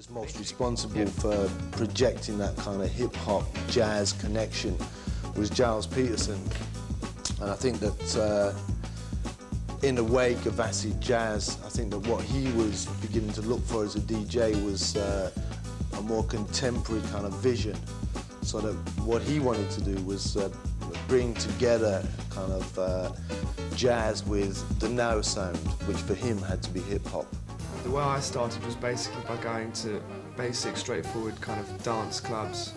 was most responsible for projecting that kind of hip-hop jazz connection was Giles Peterson. And I think that in the wake of acid jazz, I think that what he was beginning to look for as a DJ was a more contemporary kind of vision. So that what he wanted to do was bring together kind of jazz with the now sound, which for him had to be hip-hop. The way I started was basically by going to basic, straightforward kind of dance clubs,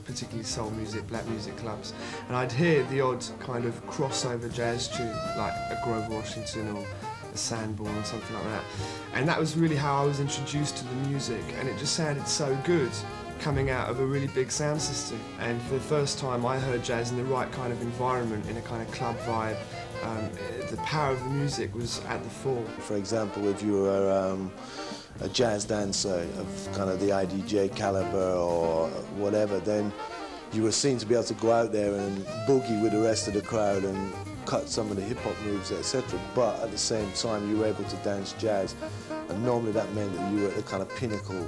particularly soul music, black music clubs, and I'd hear the odd kind of crossover jazz tune, like a Grover Washington or a Sanborn or something like that. And that was really how I was introduced to the music, and it just sounded so good coming out of a really big sound system. And for the first time I heard jazz in the right kind of environment, in a kind of club vibe. The power of the music was at the fore. For example, if you were a jazz dancer of kind of the IDJ caliber or whatever, then you were seen to be able to go out there and boogie with the rest of the crowd and cut some of the hip-hop moves, etc. But at the same time, you were able to dance jazz, and normally that meant that you were at the kind of pinnacle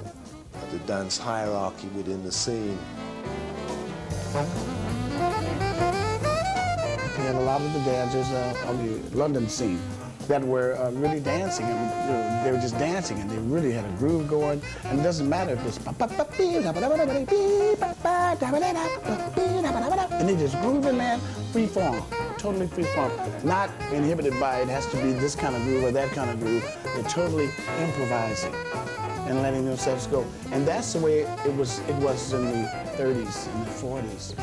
of the dance hierarchy within the scene. And a lot of the dancers on the London scene that were really dancing, and they were just dancing, and they really had a groove going. And it doesn't matter if it's and they just grooving, man, free form, totally free form, not inhibited by it has to be this kind of groove or that kind of groove. They're totally improvising and letting themselves go. And that's the way it was in the 30s and the 40s.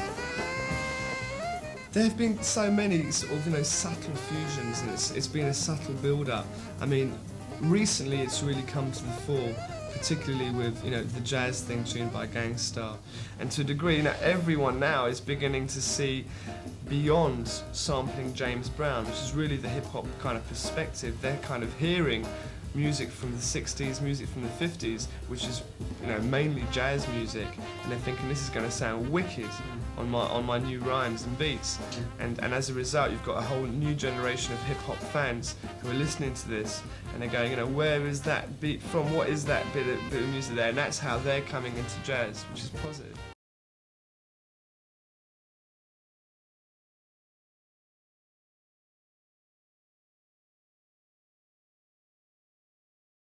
There have been so many sort of, subtle fusions, and it's been a subtle build-up. I mean, recently it's really come to the fore, particularly with, the jazz thing tuned by Gangstar. And to a degree, everyone now is beginning to see beyond sampling James Brown, which is really the hip-hop kind of perspective. They're kind of hearing music from the 60s, music from the 50s, which is, mainly jazz music, and they're thinking this is going to sound wicked on my new rhymes and beats. And as a result, you've got a whole new generation of hip-hop fans who are listening to this, and they're going, where is that beat from? What is that bit of music there? And that's how they're coming into jazz, which is positive.